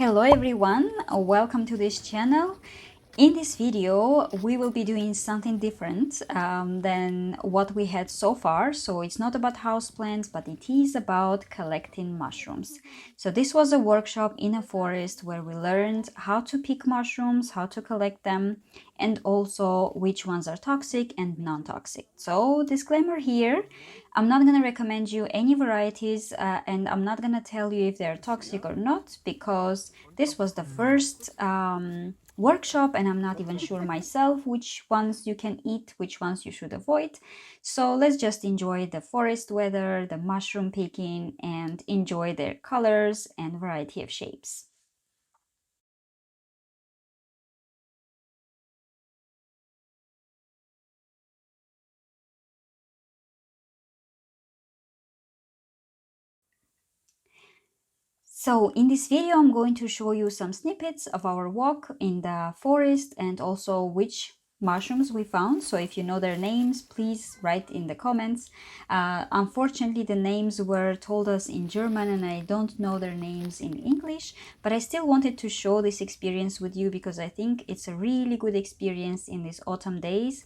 Hello everyone, welcome to this channel. In this video we will be doing something different than what we had so far. So it's not about houseplants, but it is about collecting mushrooms. So this was a workshop in a forest where we learned how to pick mushrooms, how to collect them, and also which ones are toxic and non-toxic. So disclaimer here, I'm not going to recommend you any varieties and I'm not going to tell you if they're toxic or not, because this was the first workshop and I'm not even sure myself which ones you can eat, which ones you should avoid. So let's just enjoy the forest weather, the mushroom picking, and enjoy their colors and variety of shapes. So in this video, I'm going to show you some snippets of our walk in the forest and also which mushrooms we found. So if you know their names, please write in the comments. Unfortunately, the names were told us in German and I don't know their names in English, but I still wanted to show this experience with you because I think it's a really good experience in these autumn days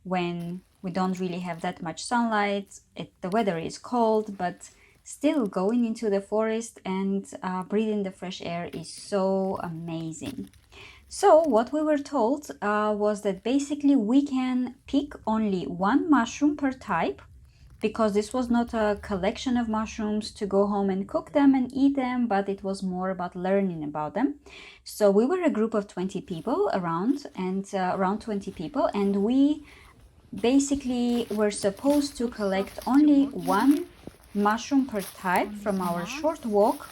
when we don't really have that much sunlight. The weather is cold, but still going into the forest and breathing the fresh air is so amazing. So what we were told was that basically we can pick only one mushroom per type, because this was not a collection of mushrooms to go home and cook them and eat them, but it was more about learning about them. So we were a group of 20 people around 20 people, and we basically were supposed to collect only one mushroom per type from our short walk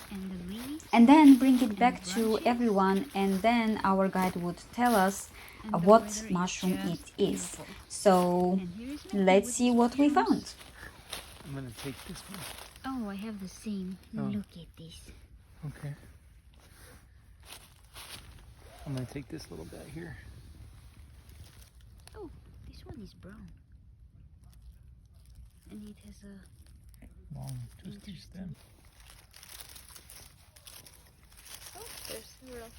and then bring it back to everyone, and then our guide would tell us what mushroom it is. So let's see what we found. I'm gonna take this one. Oh, I have the same. Oh. Look at this. Okay. I'm gonna take this little bag here. Oh, this one is brown. And it has a Long twisty stem. Oh, there's several.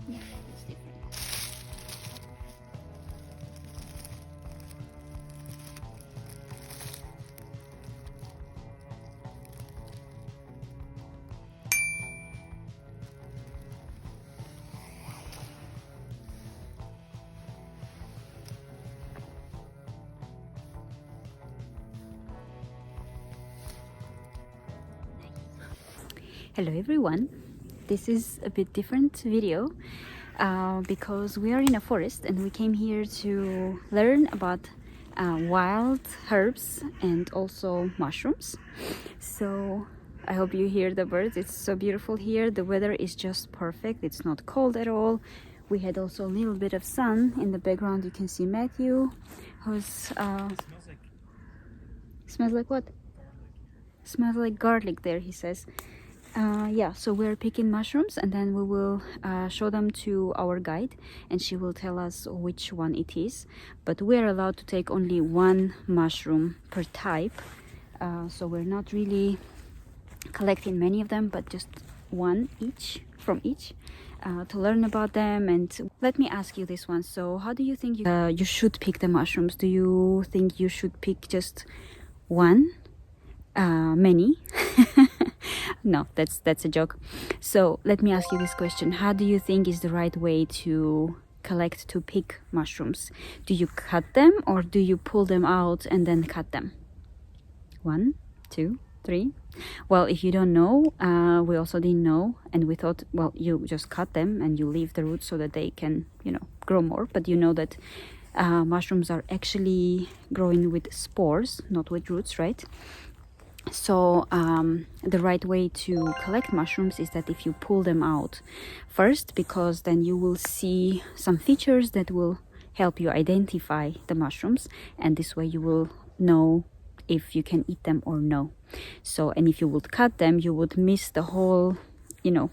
Yeah, it's different. Hello everyone, this is a bit different video because we are in a forest and we came here to learn about wild herbs and also mushrooms. So I hope you hear the birds. It's so beautiful here. The weather is just perfect. It's not cold at all. We had also a little bit of sun. In the background you can see Matthew, who's smells like what? Smells like garlic there, he says. Yeah, so we're picking mushrooms and then we will show them to our guide and she will tell us which one it is. But we're allowed to take only one mushroom per type, so we're not really collecting many of them, but just one each from each to learn about them. And let me ask you this one. So how do you think you should pick the mushrooms? Do you think you should pick just one? Many? No, that's a joke. So let me ask you this question. How do you think is the right way to pick mushrooms? Do you cut them or do you pull them out and then cut them? 1, 2, 3. Well, if you don't know, we also didn't know, and we thought, well, you just cut them and you leave the roots so that they can, grow more. But you know that mushrooms are actually growing with spores, not with roots, right? So the right way to collect mushrooms is that if you pull them out first, because then you will see some features that will help you identify the mushrooms, and this way you will know if you can eat them or no. So, and if you would cut them, you would miss the whole, you know,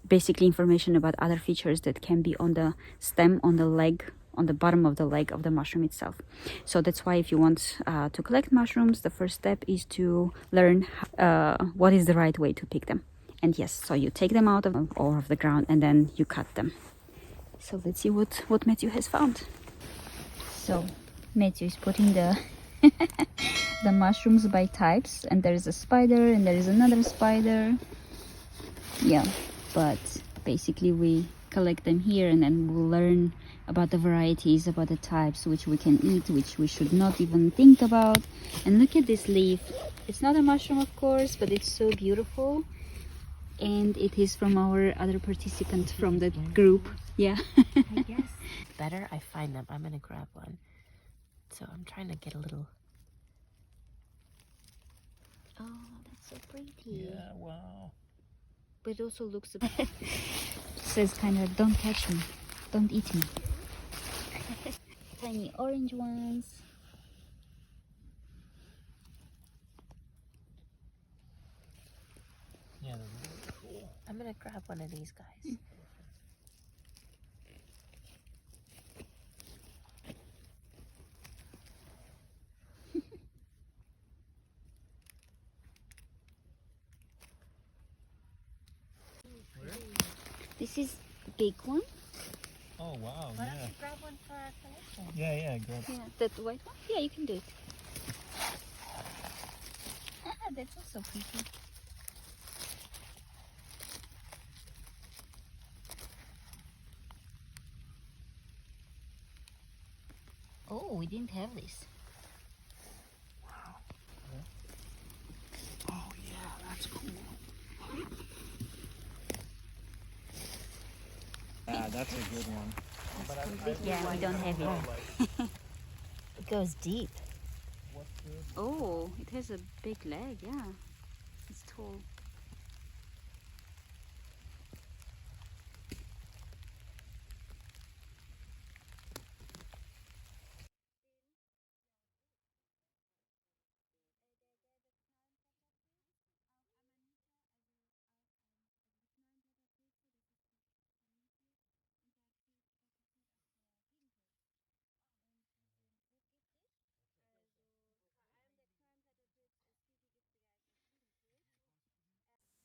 basically information about other features that can be on the stem, on the leg, on the bottom of the leg of the mushroom itself. So that's why if you want to collect mushrooms, the first step is to learn what is the right way to pick them. And yes, so you take them out of the ground and then you cut them. So let's see what Matthew has found. So Matthew is putting the the mushrooms by types, and there is a spider and there is another spider. Yeah, but basically we collect them here and then we'll learn about the varieties, about the types, which we can eat, which we should not even think about. And look at this leaf. It's not a mushroom, of course, but it's so beautiful. And it is from our other participant from the group. Yeah. I guess. Better I find them. I'm gonna grab one. So I'm trying to get a little. Oh, that's so pretty. Yeah, wow. But it also looks says kind of, don't touch me, don't eat me. Tiny orange ones. Yeah, they're really cool. I'm gonna grab one of these guys. This is big one. Oh, wow, Why yeah. don't you grab one for our collection? Yeah, grab. Yeah, that white one. Yeah, you can do it. That's also pretty. Oh, we didn't have this. Oh, yeah, that's cool. That's a good one. Yeah, we don't have it. It goes deep. Oh, it has a big leg. Yeah, it's tall.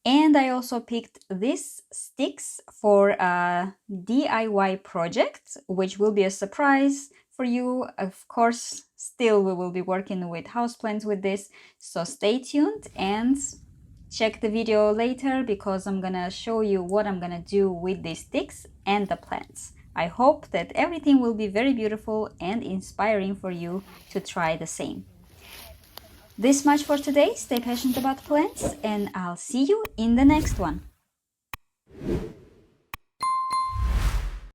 And I also picked these sticks for a DIY project, which will be a surprise for you. Of course, still we will be working with houseplants with this, so stay tuned and check the video later because I'm gonna show you what I'm gonna do with these sticks and the plants. I hope that everything will be very beautiful and inspiring for you to try the same. This much for today. Stay passionate about plants and I'll see you in the next one.